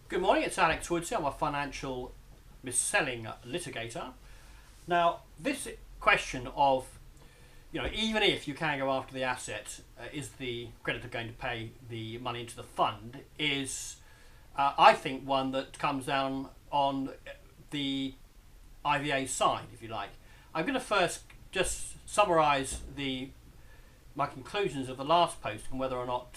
Good morning, it's Alex Woodsey. I'm a financial mis-selling litigator. Now, this question of, even if you can go after the asset, is the creditor going to pay the money into the fund, is, I think, one that comes down on the IVA side, if you like. I'm going to first just summarise my conclusions of the last post and whether or not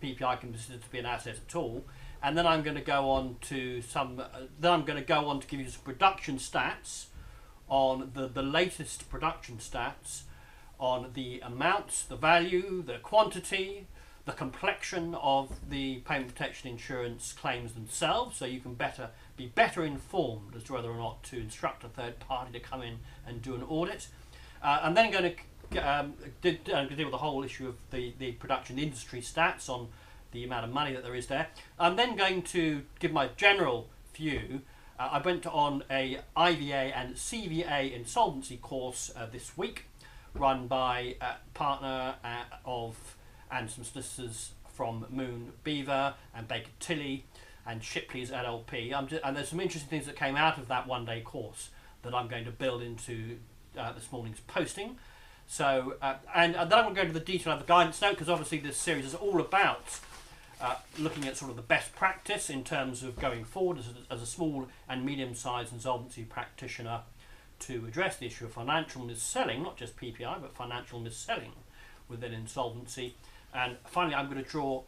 PPI can be considered to be an asset at all. And then I'm going to go on to give you some production stats on the latest production stats on the amounts, the value, the quantity, the complexion of the payment protection insurance claims themselves, so you can be better informed as to whether or not to instruct a third party to come in and do an audit. I'm then going to deal with the whole issue of the production industry stats on the amount of money that there is there. I'm then going to give my general view. I went on a IVA and CVA insolvency course this week, run by a partner and some solicitors from Moon Beaver and Baker Tilly and Shipley's LLP. And there's some interesting things that came out of that one-day course that I'm going to build into this morning's posting. So, and then I'm going to go into the detail of the guidance note, because obviously this series is all about looking at sort of the best practice in terms of going forward as a small and medium-sized insolvency practitioner to address the issue of financial mis-selling, not just PPI, but financial mis-selling within insolvency. And finally, I'm going to draw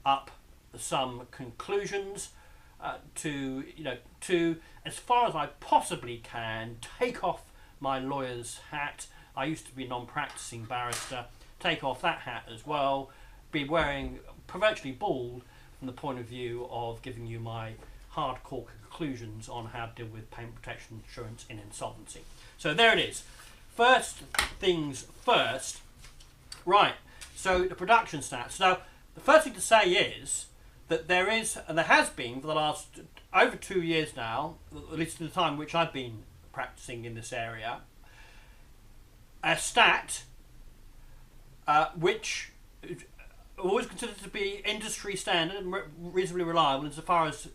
up some conclusions to, as far as I possibly can, take off my lawyer's hat. I used to be a non-practicing barrister. Take off that hat as well. Be wearing virtually bald from the point of view of giving you my hardcore conclusions on how to deal with payment protection insurance in insolvency. So there it is. First things first. Right, so the production stats. Now, the first thing to say is that there is, and there has been for the last over 2 years now, at least at the time which I've been practicing in this area, a stat which always considered to be industry standard and reasonably reliable insofar as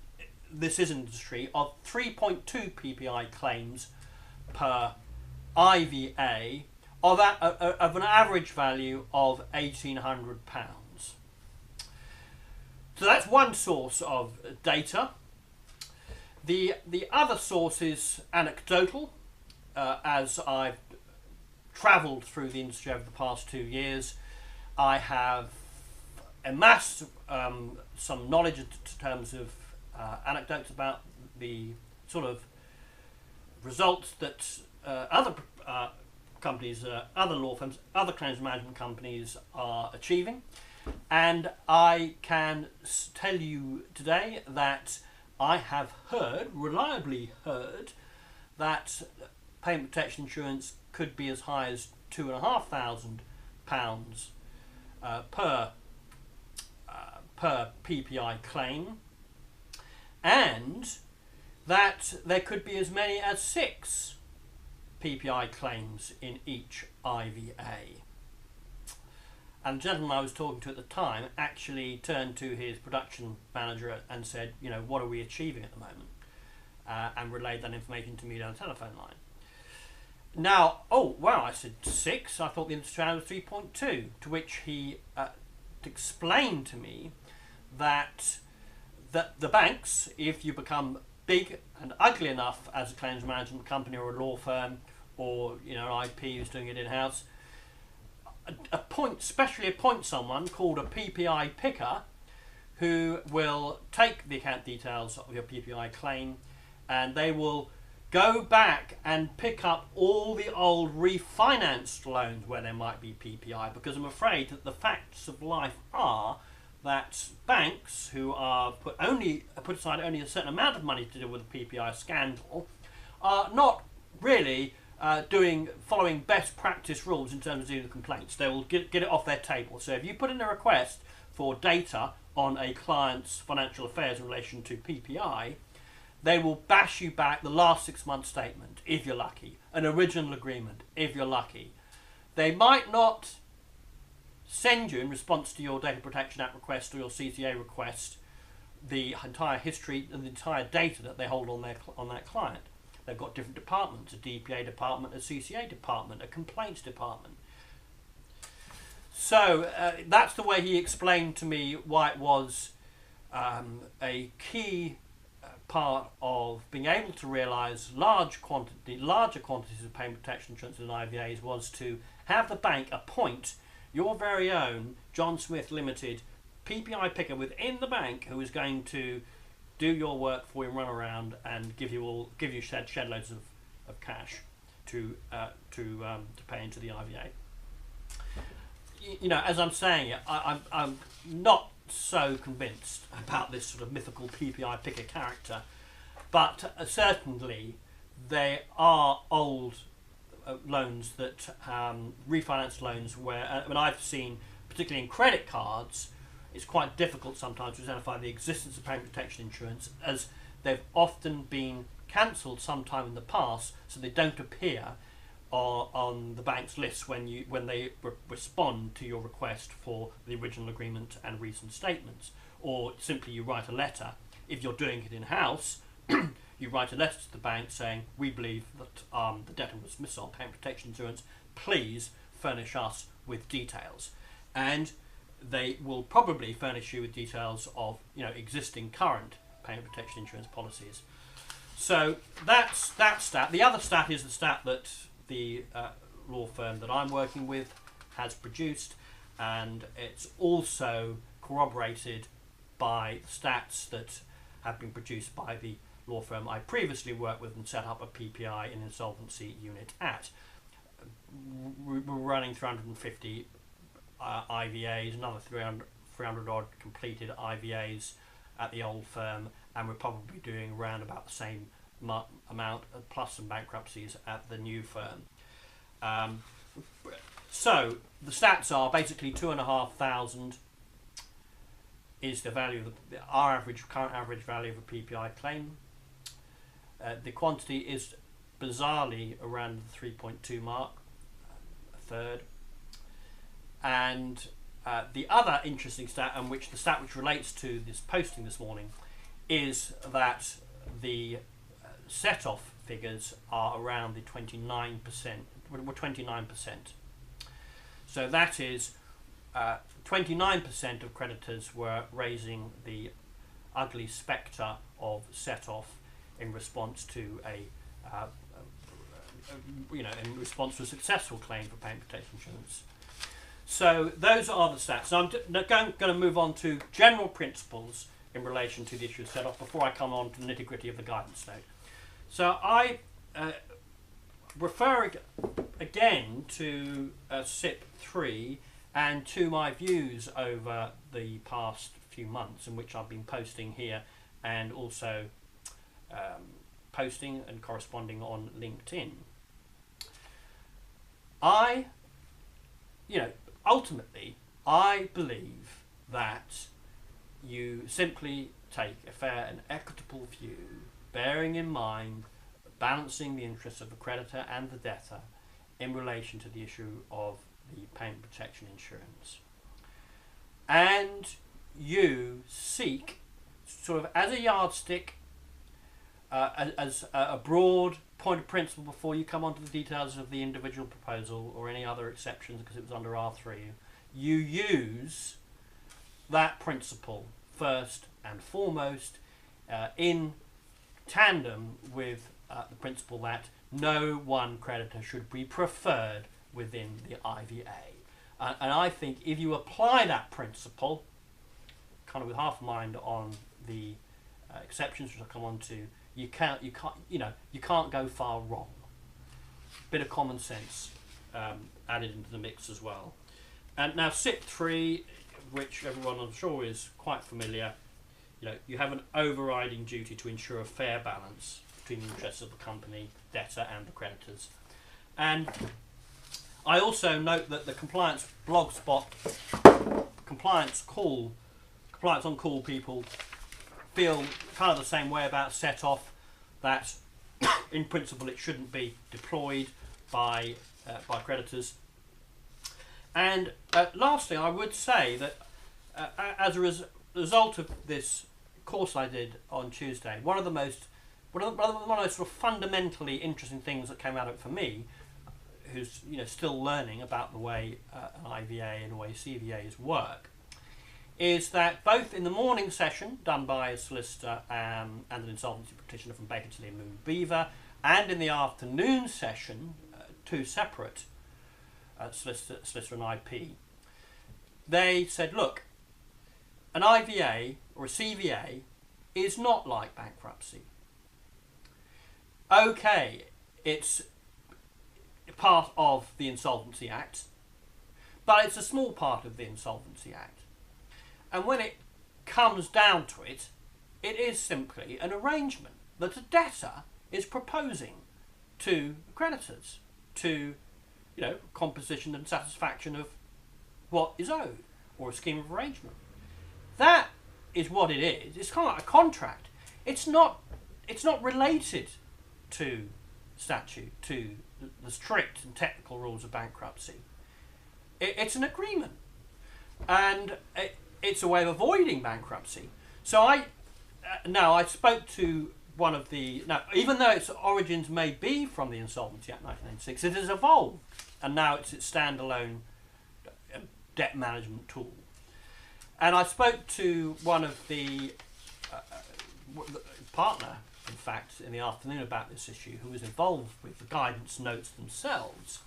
this is industry, of 3.2 PPI claims per IVA of an average value of £1,800. So that's one source of data. The other source is anecdotal. As I've travelled through the industry over the past 2 years, I have amassed some knowledge in terms of anecdotes about the sort of results that other companies, other law firms, other claims management companies are achieving. And I can tell you today that I have reliably heard, that payment protection insurance could be as high as £2,500 per PPI claim, and that there could be as many as 6 PPI claims in each IVA. And the gentleman I was talking to at the time actually turned to his production manager and said, what are we achieving at the moment? And relayed that information to me down the telephone line. Now, oh wow, I said 6. I thought the industry standard was 3.2. To which he explained to me that the banks, if you become big and ugly enough as a claims management company or a law firm or an IP who's doing it in-house, specially appoint someone called a PPI picker who will take the account details of your PPI claim, and they will go back and pick up all the old refinanced loans where there might be PPI, because I'm afraid that the facts of life are that banks who are put aside only a certain amount of money to deal with the PPI scandal are not really following best practice rules in terms of dealing with complaints. They will get it off their table. So if you put in a request for data on a client's financial affairs in relation to PPI, they will bash you back the last 6 months statement, if you're lucky, an original agreement, if you're lucky. They might not send you, in response to your Data Protection Act request or your CCA request, the entire history and the entire data that they hold on that client. They've got different departments: a DPA department, a CCA department, a complaints department. So that's the way he explained to me why it was a key part of being able to realise larger quantities of payment protection insurance in IVAs was to have the bank appoint your very own John Smith Limited PPI picker within the bank, who is going to do your work for you, run around and give you shed loads of cash to pay into the IVA. You know, as I'm saying it, I'm not so convinced about this sort of mythical PPI picker character, but certainly there are old loans that refinance loans where, when I've seen, particularly in credit cards, it's quite difficult sometimes to identify the existence of payment protection insurance, as they've often been cancelled sometime in the past, so they don't appear on the bank's list when they respond to your request for the original agreement and recent statements. Or simply you write a letter. If you're doing it in-house, you write a letter to the bank saying, we believe that the debtor was missed on payment protection insurance, please furnish us with details. And they will probably furnish you with details of, you know, existing current payment protection insurance policies. So that's that stat. The other stat is the stat that the law firm that I'm working with has produced, and it's also corroborated by stats that have been produced by the law firm I previously worked with and set up a PPI and insolvency unit at. We're running 350 IVAs, another 300 odd completed IVAs at the old firm, and we're probably doing around about the same amount plus some bankruptcies at the new firm. So the stats are basically 2,500 is the value of our current average value of a PPI claim. The quantity is bizarrely around the 3.2 mark, a third. And the other interesting stat, and which the stat which relates to this posting this morning, is that the set-off figures are around the 29%. 29%. So that is 29% of creditors were raising the ugly spectre of set-off in response to in response to a successful claim for payment protection insurance. So those are the stats. So I'm going to move on to general principles in relation to the issue of set-off before I come on to the nitty-gritty of the guidance note. So I refer again to SIP 3 and to my views over the past few months, in which I've been posting here and also posting and corresponding on LinkedIn. Ultimately, I believe that you simply take a fair and equitable view, bearing in mind balancing the interests of the creditor and the debtor in relation to the issue of the payment protection insurance. And you seek, sort of as a yardstick, as a broad point of principle before you come on to the details of the individual proposal or any other exceptions, because it was under R3, you use that principle first and foremost in tandem with the principle that no one creditor should be preferred within the IVA. And I think if you apply that principle, kind of with half a mind on the exceptions, which I'll come on to, you can't go far wrong. Bit of common sense added into the mix as well. And now SIP 3, which everyone I'm sure is quite familiar, you have an overriding duty to ensure a fair balance between the interests of the company, debtor and the creditors. And I also note that the compliance blogspot, compliance on call people feel kind of the same way about set-off, that in principle it shouldn't be deployed by creditors. And lastly, I would say that as a result of this course I did on Tuesday, one of the most sort of fundamentally interesting things that came out of it for me, who's still learning about the way an IVA and the way CVAs work, is that both in the morning session done by a solicitor and an insolvency practitioner from Baker Tilly and Moon Beaver, and in the afternoon session, two separate solicitor and IP, they said, look, an IVA or a CVA is not like bankruptcy. Okay, it's part of the Insolvency Act, but it's a small part of the Insolvency Act. And when it comes down to it, it is simply an arrangement that a debtor is proposing to creditors to, composition and satisfaction of what is owed, or a scheme of arrangement. That is what it is. It's kind of like a contract. It's not related to statute, to the strict and technical rules of bankruptcy. It's an agreement, and it's a way of avoiding bankruptcy. So I spoke to one of the, even though its origins may be from the Insolvency Act 1996, it has evolved, and now it's its standalone debt management tool. And I spoke to one of the partner, in fact, in the afternoon about this issue, who was involved with the guidance notes themselves,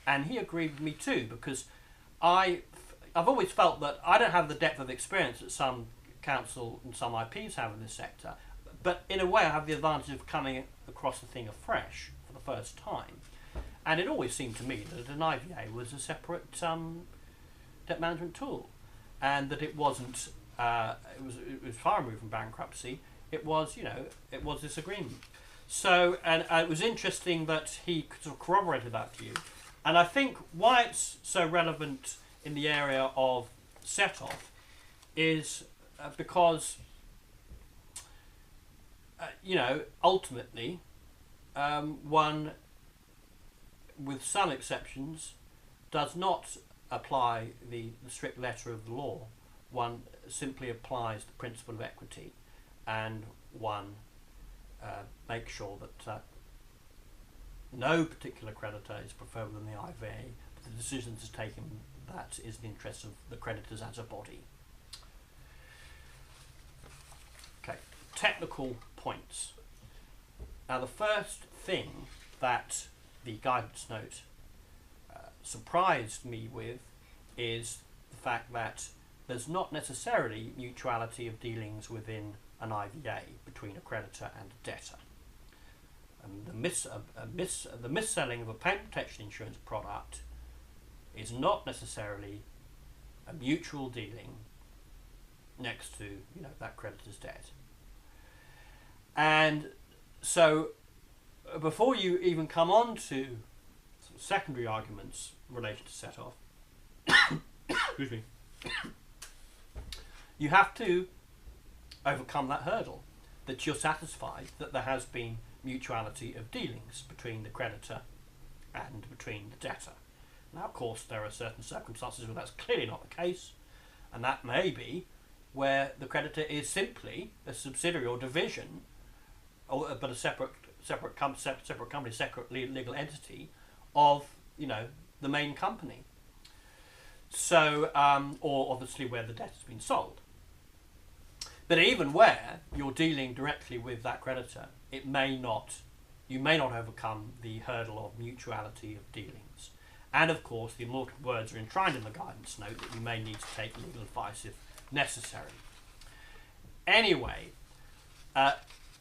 and he agreed with me too, because I've always felt that I don't have the depth of experience that some counsel and some IPs have in this sector, but in a way I have the advantage of coming across the thing afresh for the first time. And it always seemed to me that an IVA was a separate debt management tool, and that it wasn't. It was far removed from bankruptcy. It was, it was this agreement. So, and it was interesting that he sort of corroborated that view. And I think why it's so relevant in the area of set-off is because, ultimately, one, with some exceptions, does not apply the strict letter of the law. One simply applies the principle of equity, and one makes sure that no particular creditor is preferred than the IVA, but the decision is taken that is in the interest of the creditors as a body. Okay, technical points. Now, the first thing that the guidance note surprised me with is the fact that there's not necessarily mutuality of dealings within an IVA between a creditor and a debtor. And the mis-selling of a payment protection insurance product is not necessarily a mutual dealing next to that creditor's debt. And so before you even come on to sort of secondary arguments in relation to set-off, excuse me, you have to overcome that hurdle, that you're satisfied that there has been mutuality of dealings between the creditor and between the debtor. Now, of course, there are certain circumstances where that's clearly not the case, and that may be where the creditor is simply a subsidiary or division, but a separate company, separate legal entity of the main company. So, or obviously where the debt has been sold. But even where you're dealing directly with that creditor, you may not overcome the hurdle of mutuality of dealings. And of course, the immortal words are enshrined in the guidance note that you may need to take legal advice if necessary. Anyway,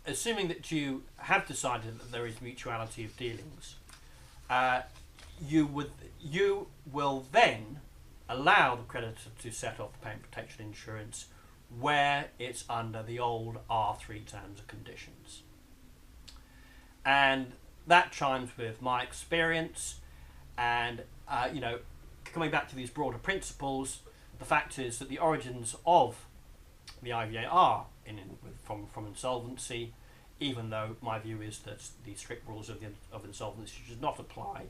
assuming that you have decided that there is mutuality of dealings, you will then allow the creditor to set off the payment protection insurance where it's under the old R3 terms and conditions. And that chimes with my experience, and coming back to these broader principles, the fact is that the origins of the IVA are from insolvency, even though my view is that the strict rules of insolvency should not apply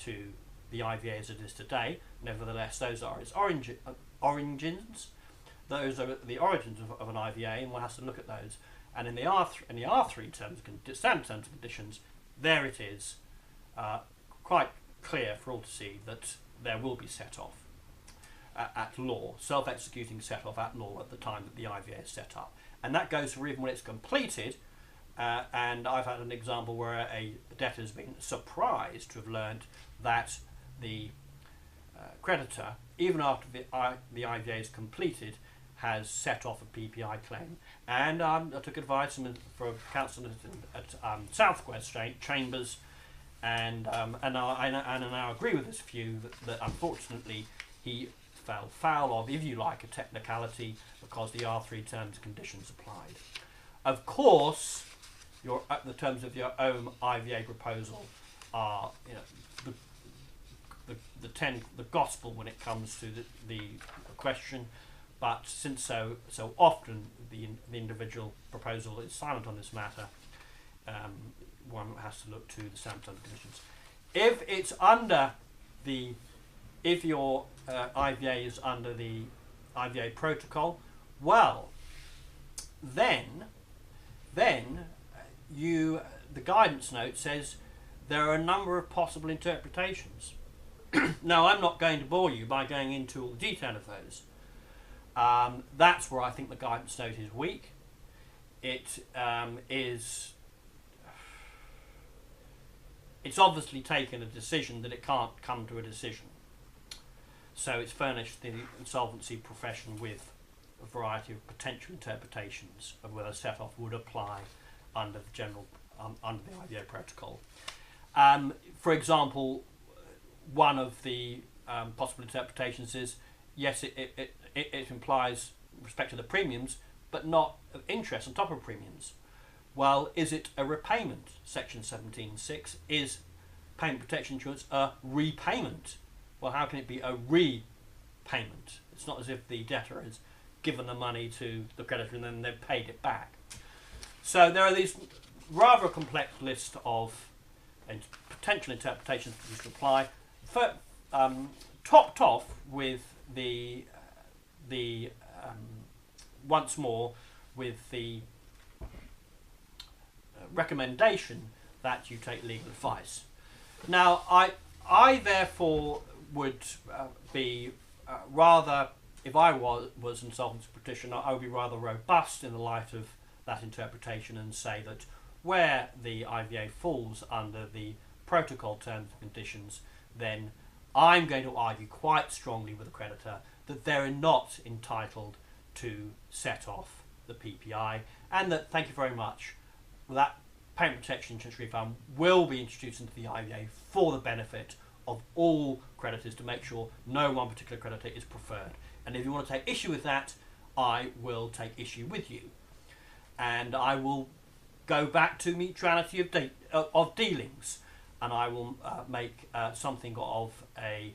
to the IVA as it is today. Nevertheless, those are its origins. those are the origins of an IVA, and one has to look at those. And in the R3 standard terms and conditions, there it is, quite clear for all to see that there will be set off at law, self-executing set off at law at the time that the IVA is set up, and that goes for even when it's completed. And I've had an example where a debtor has been surprised to have learned that the creditor, even after the IVA is completed, has set off a PPI claim. And I took advice from counsel at Southwest Chambers, and I now agree with this view that unfortunately he fell foul of, if you like, a technicality, because the R3 terms and conditions applied. Of course, the terms of your own IVA proposal are, you know, the gospel when it comes to the question, but since so often the individual proposal is silent on this matter, one has to look to the standard terms and conditions. If it's under if your IVA is under the IVA protocol, well, then the guidance note says there are a number of possible interpretations. Now, I'm not going to bore you by going into all the detail of those. That's where I think the guidance note is weak. It's obviously taken a decision that it can't come to a decision. So it's furnished the insolvency profession with a variety of potential interpretations of whether set-off would apply under the general under the IVA protocol. For example, one of the possible interpretations is, yes, it implies respect to the premiums, but not interest on top of premiums. Well, is it a repayment? Section 17.6 is payment protection insurance a repayment? Well, how can it be a repayment? It's not as if the debtor has given the money to the creditor and then they've paid it back. So there are these rather complex list of potential interpretations that should apply. Topped off with the once more with the recommendation that you take legal advice. Now, I therefore would be rather, if I was an insolvency practitioner, I would be rather robust in the light of that interpretation and say that where the IVA falls under the protocol terms and conditions, then I'm going to argue quite strongly with the creditor that they're not entitled to set off the PPI, and that, thank you very much, that payment protection insurance refund will be introduced into the IVA for the benefit of all creditors to make sure no one particular creditor is preferred. And if you want to take issue with that, I will take issue with you. And I will go back to mutuality of dealings, and I will make something of a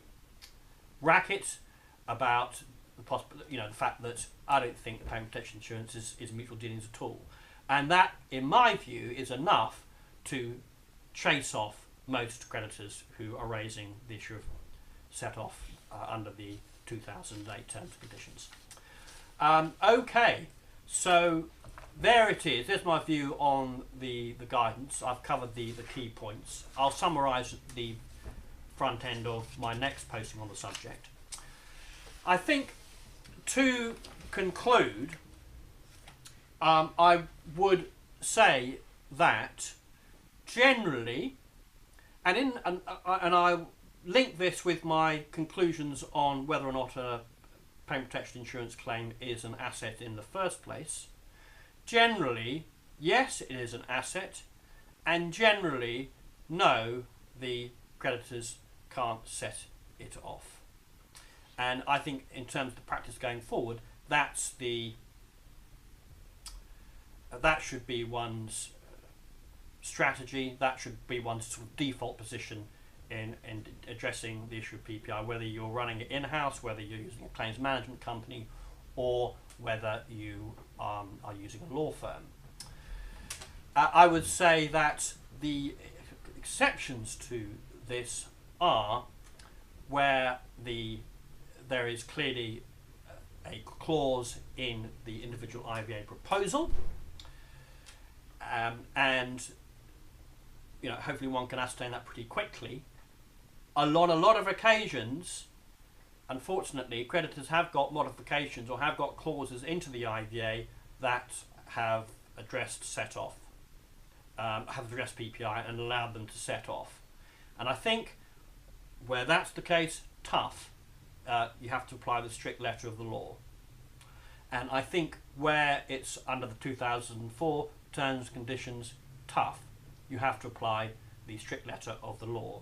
racket about the fact that I don't think the payment protection insurance is mutual dealings at all. And that, in my view, is enough to chase off most creditors who are raising the issue of set off under the 2008 terms and conditions. Okay, so there it is. There's my view on the guidance. I've covered the key points. I'll summarise at the front end of my next posting on the subject. I think to conclude, I would say that generally, and I link this with my conclusions on whether or not a payment protection insurance claim is an asset in the first place. Generally, yes, it is an asset, and generally, no, the creditors can't set it off. And I think in terms of the practice going forward, that should be one's strategy, that should be one's sort of default position in addressing the issue of PPI, whether you're running it in-house, whether you're using a claims management company, or whether you are using a law firm. I would say that the exceptions to this are where there is clearly a clause in the individual IVA proposal, and hopefully one can ascertain that pretty quickly. On a lot of occasions, unfortunately, creditors have got modifications or have got clauses into the IVA that have addressed set off, have addressed PPI and allowed them to set off. And I think where that's the case, tough, you have to apply the strict letter of the law. And I think where it's under the 2004 terms and conditions, tough, you have to apply the strict letter of the law.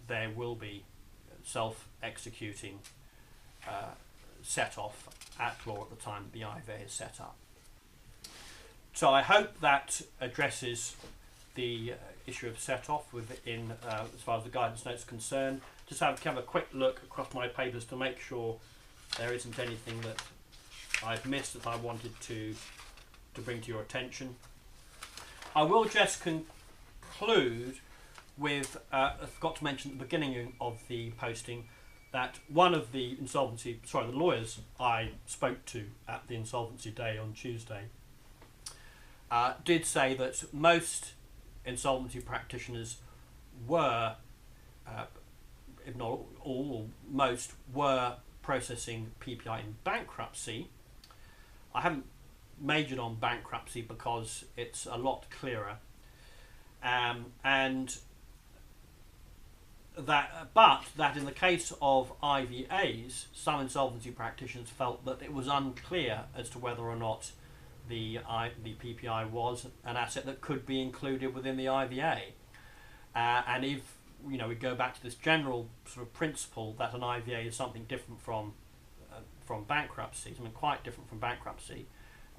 There will be self-executing set-off at law at the time the IVA is set up. So I hope that addresses the issue of set-off within, as far as the guidance note is concerned. Just have a quick look across my papers to make sure there isn't anything that I've missed that I wanted to bring to your attention. I will just conclude with, I forgot to mention at the beginning of the posting that one of the the lawyers I spoke to at the insolvency day on Tuesday did say that most insolvency practitioners were, if not all, or most were processing PPI in bankruptcy. I haven't majored on bankruptcy because it's a lot clearer, but that in the case of IVAs, some insolvency practitioners felt that it was unclear as to whether or not the PPI was an asset that could be included within the IVA. And if we go back to this general sort of principle that an IVA is something different from bankruptcy, something quite different from bankruptcy,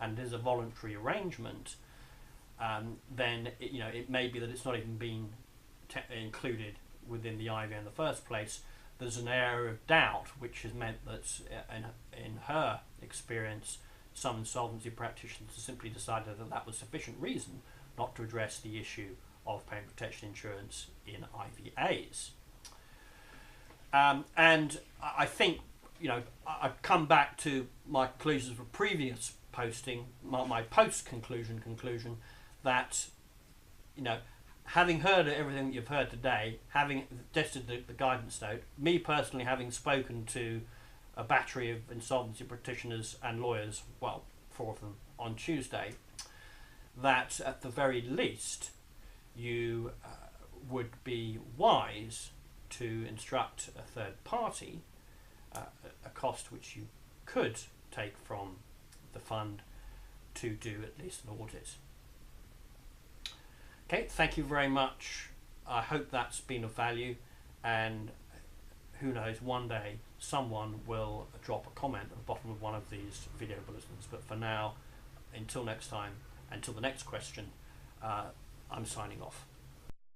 and is a voluntary arrangement, then it may be that it's not even been included within the IVA in the first place. There's an area of doubt, which has meant that in her experience, some insolvency practitioners have simply decided that that was sufficient reason not to address the issue of payment protection insurance in IVAs. And I think, I've come back to my conclusions of a previous posting, my post-conclusion conclusion, that, having heard everything that you've heard today, having tested the guidance note, me personally having spoken to a battery of insolvency practitioners and lawyers, well, 4 of them on Tuesday, that at the very least you would be wise to instruct a third party, a cost which you could take from the fund, to do at least an audit. Okay, thank you very much. I hope that's been of value, and who knows, one day someone will drop a comment at the bottom of one of these video bulletins. But for now, until next time, until the next question, I'm signing off.